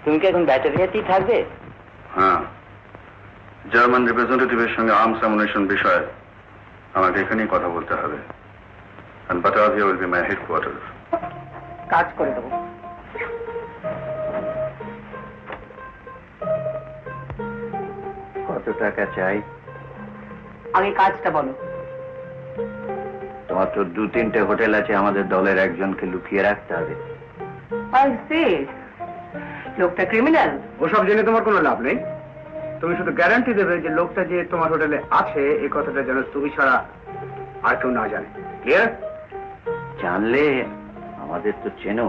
তুমি কি এখন ব্যাটারিয়াতেই থাকবে? হ্যাঁ, জার্মান রিপ্রেজেন্টেটিভের সঙ্গে আর্মস অ্যামুনিশন বিষয়ে আমাকে এখানেই কথা বলতে হবে। And Batavia will be my headquarters. কাজ করে দেবো। কত টাকা চাই? আগে কাজটা বলো। তোমার তো 2-3টে হোটেল আছে, আমাদের দলের একজনকে লুকিয়ে রাখতে হবে। লোকটা ক্রিমিনাল? ওসব জেনে তোমার কোনো লাভ নেই। তুমি শুধু গ্যারান্টি দেবে যে লোকটা যে তোমার হোটেলে আছে এই কথাটা যেন তুমি ছাড়া আর কেউ না জানে। ক্লিয়ার? জানলে আমাদের তো চেনো,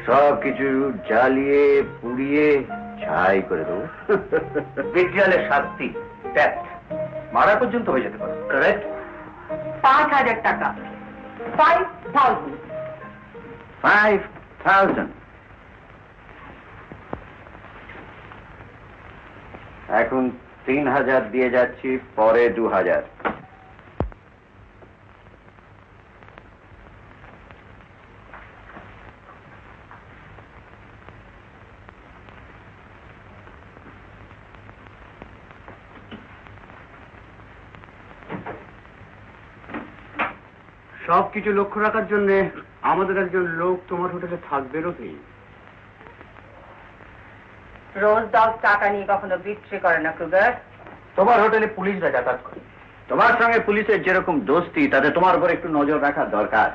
সব কিছু জ্বালিয়ে পুড়িয়ে ছাই করে দেবো। বিজ্ঞানের শাস্তি মারা পর্যন্ত হয়ে যেতে পারে। কারেক্ট? 5,000 টাকা। 5,000। 5,000 এখন 3,000 দিয়ে যাচ্ছি, পরে 2,000। সবকিছু লক্ষ্য রাখার জন্য আমাদের একজন লোক তোমার হোটেলে থাকবে। রোহি, রোজ 10 টাকা নিয়ে কখনো বিক্রি করে না ক্রুগার। তোমার হোটেলে পুলিশরা যাতায়াত করে। তোমার সঙ্গে পুলিশের যেরকম দোস্তি, তাতে তোমার উপর একটু নজর রাখার দরকার।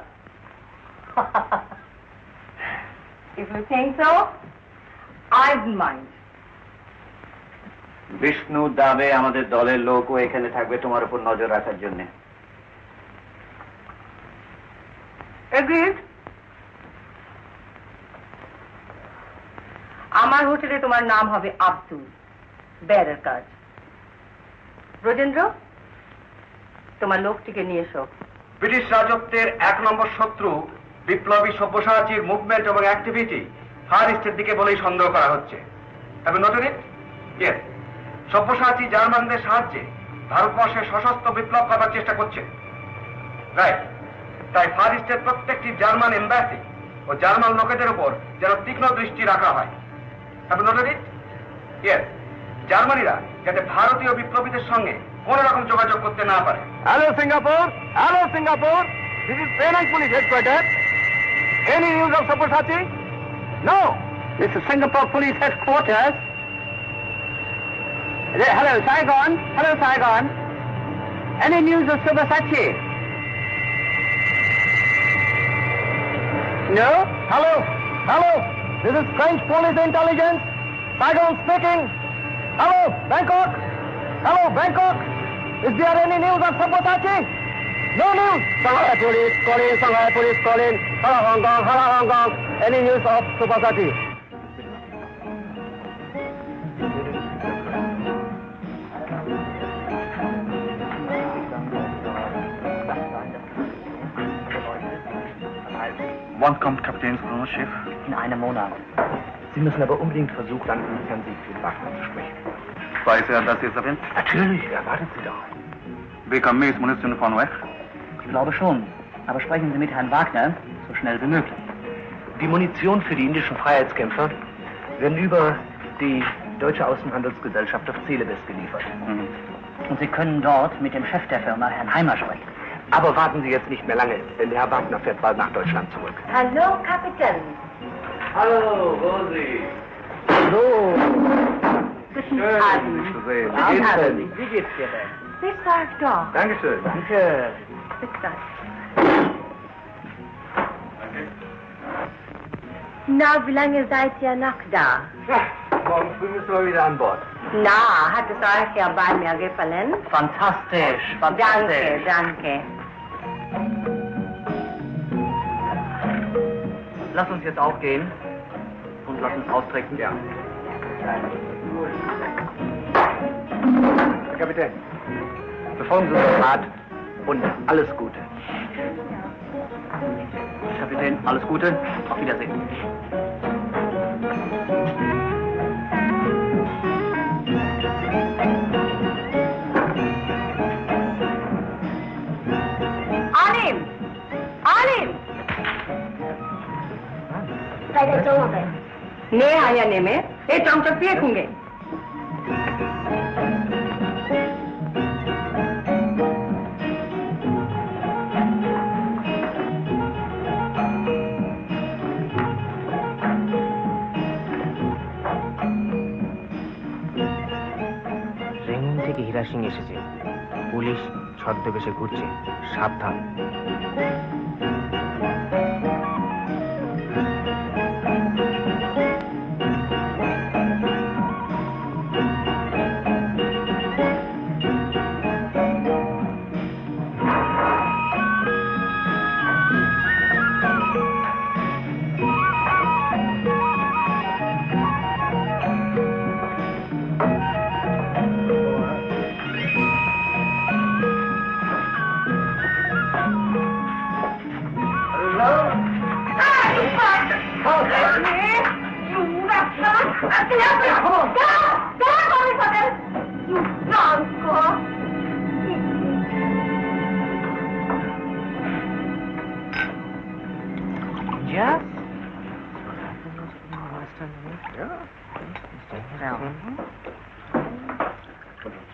If you think so, I don't mind. Vishnu দাবে আমাদের দলের লোকও এখানে থাকবে তোমার উপর নজর রাখার জন্য। Agreed? আমার হোটেলে তোমার নাম হবে আব্দুল, বেড়ার কাজ। ব্রজেন্দ্র, তোমার লোকটিকে নিয়ে এসো। ব্রিটিশ রাজত্বের 1 নম্বর শত্রু বিপ্লবী সব্যসাচীর মুভমেন্ট এবং অ্যাক্টিভিটি ফার ইস্টের দিকে বলেই সন্দেহ করা হচ্ছে। Have you noted it? Yes. Sabyasachi জার্মানদের সাহায্যে ভারতবর্ষে সশস্ত্র বিপ্লব করার চেষ্টা করছে। রাইট। তাই ফার ইস্টের প্রত্যেকটি জার্মান এম্বাসি ও জার্মান লোকেদের উপর যেন তীক্ষ্ণ দৃষ্টি রাখা হয়। Have you noted it? Yes. জার্মানিরা যাতে ভারতীয় বিপ্লবীদের সঙ্গে কোন রকম যোগাযোগ করতে না পারে। Hello Singapore. Hello Singapore. This is Penang Police Headquarters. Any news of Sabyasachi? No. This is Singapore Police Headquarters. Hello Saigon. Hello Saigon. Any news of Sabyasachi? No. Hello. Hello. This is French Police Intelligence. Saigon speaking. Hello Bangkok. Hello Bangkok. Is there any news of Sabyasachi? No news. Shanghai Police calling. Shanghai Police calling. Hello Hong Kong. Hello Hong Kong. Any news of Sabyasachi? Wann kommt Kapitän Bruno, Chef? In einem Monat. Sie müssen aber unbedingt versuchen, dann intern Sie für den Wagner zu sprechen. Weiß er, dass Sie es erwähnt? Natürlich, erwartet Sie doch. Bekommen wir Munition von weg? Ich glaube schon. Aber sprechen Sie mit Herrn Wagner so schnell wie möglich. Die Munition für die indischen Freiheitskämpfer werden über die Deutsche Außenhandelsgesellschaft auf Celebes geliefert. Mhm. Und Sie können dort mit dem Chef der Firma, Herrn Heimer, sprechen. Aber warten Sie jetzt nicht mehr lange, denn Herr Wagner fährt bald nach Deutschland zurück. Hallo, Kapitän. Hallo, Rosi. So. Guten Schön, Abend. dich zu sehen. Wie geht's denn? Wie geht's dir denn? Bis bald doch. Dankeschön. Danke. Bis bald. Na, wie lange seid ihr noch da? Ja, morgen früh müssen wir wieder an Bord. Na, hat es euch ja bei mir gefallen? Fantastisch, Danke, danke. Lass uns jetzt auch gehen und lass uns austrinken. Ja. Herr Kapitän, befolgen Sie unseren Rat und alles Gute. Kapitän, alles Gute. Auf Wiedersehen. Alim! Alim! ने आया ने में ये चमचक पिए खूंगे Rangoon থেকে হীরা সিং এসেছে। Police ছদ্মবেশে ঘুরছে, সাবধান।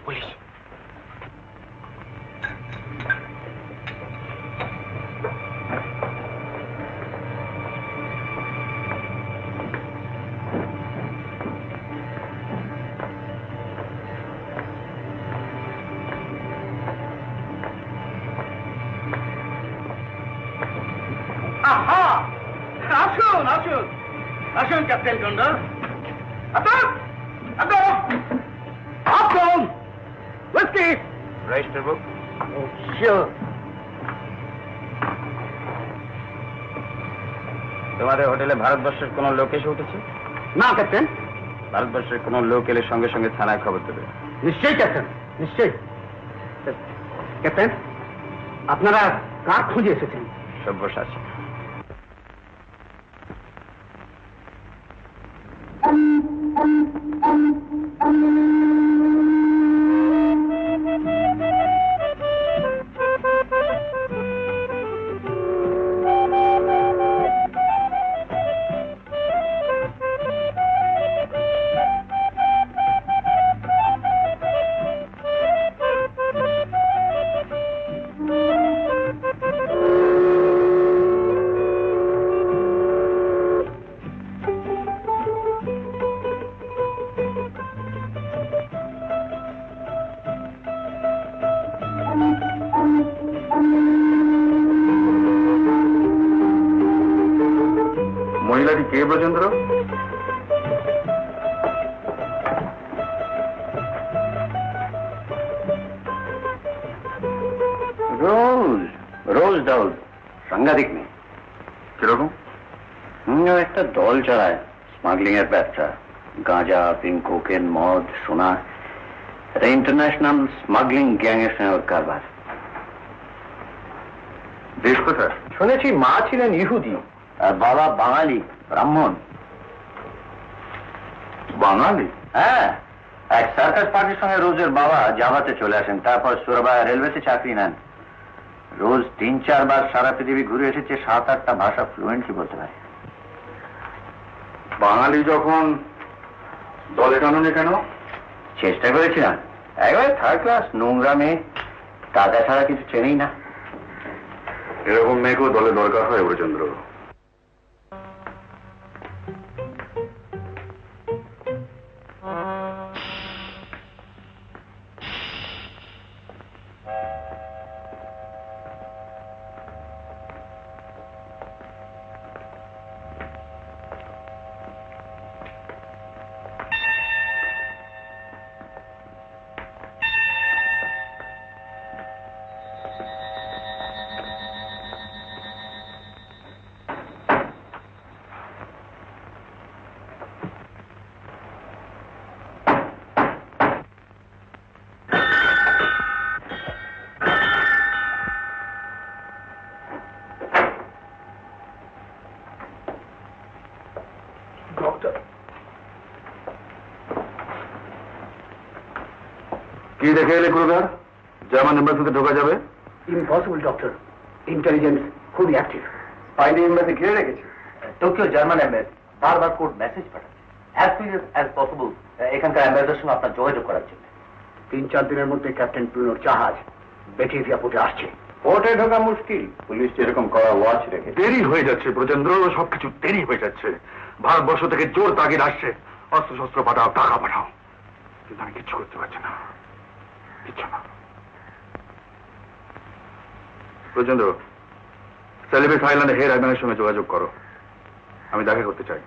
পুলিশ আসুন আসুন আসুন ক্যাপ্টেন টন্ডন। Register book. তোমাদের হোটেলে ভারতবর্ষের কোন লোক এসে উঠেছে? না ক্যাপ্টেন। ভারতবর্ষের কোন লোক এলে সঙ্গে সঙ্গে থানায় খবর দেবে। নিশ্চয়ই ক্যাপ্টেন, নিশ্চয়ই। ক্যাপ্টেন, আপনারা কার খুঁজে এসেছেন? সব্যসাচী। মহিলাটি কে ব্রজেন্দ্র? রোজ রোজ দাউদ, সাংঘাতিক নেই। কিরকম? একটা দল চালায়, স্মাগলিং এর ব্যবসা, গাঁজা, পিঙ্ক কোকেন, মদ, সোনা। এটা ইন্টারন্যাশনাল স্মাগলিং গ্যাং এর সঙ্গে ওর কারবার। দেশ কোথায়? শুনেছি মা ছিলেন ইহুদি আর বাবা বাঙালি ব্রাহ্মণ। বাঙালি? হ্যাঁ, এক সার্কাস পার্টির সঙ্গে রোজের বাবা জাভাতে চলে আসেন, তারপর সুরাবায়া রেলওয়েতে চাকরি নেন। রোজ 3-4 বার সারা পৃথিবী ঘুরে এসেছে, 7-8টা ভাষা ফ্লুয়েন্টলি বলতে পারে। বাঙালি যখন দলে টানুনি কেন? চেষ্টা করেছিলাম, একবারে থার্ড ক্লাস, নোংরা মেয়ে, টাকা ছাড়া কিছু চেনেই না। এরকম মেয়েকেও দলে দরকার হয় ব্রজেন্দ্র। কি দেখে এলে গুরুদার? জার্মান এম্বাসিতে ঢোকা যাবে? ইম্পসিবল ডক্টর, ইন্টেলিজেন্স খুবই অ্যাক্টিভ। বাইরে এম্বাসি ঘিরে রেখেছে। টোকিও জার্মান এম্বাসি বারবার কোর্ট মেসেজ পাঠাচ্ছে। অ্যাজ সুন অ্যাজ পসিবল এখানকার অ্যাম্বাসেডারের সঙ্গে আপনার যোগাযোগ করার জন্য। 3-4 দিনের মধ্যে ক্যাপ্টেন প্লুটোর জাহাজ বেটিভিয়া পোর্টে আসছে। পোর্টে ঢোকা মুশকিল, পুলিশ যেরকম করা ওয়াচ রেখে। দেরি হয়ে যাচ্ছে ব্রজেন্দ্র, সবকিছু দেরি হয়ে যাচ্ছে। ভারতবর্ষ থেকে জোর তাগিদ আসছে, অস্ত্র শস্ত্র পাঠাও, টাকা পাঠাও, কিন্তু আমি কিচ্ছু করতে পারছি না, কিচ্ছু না। ব্রজেন্দ্র, সেলিব্রেস আইল্যান্ডে হের আইল্যান্ডের সঙ্গে যোগাযোগ করো, আমি দেখা করতে চাই।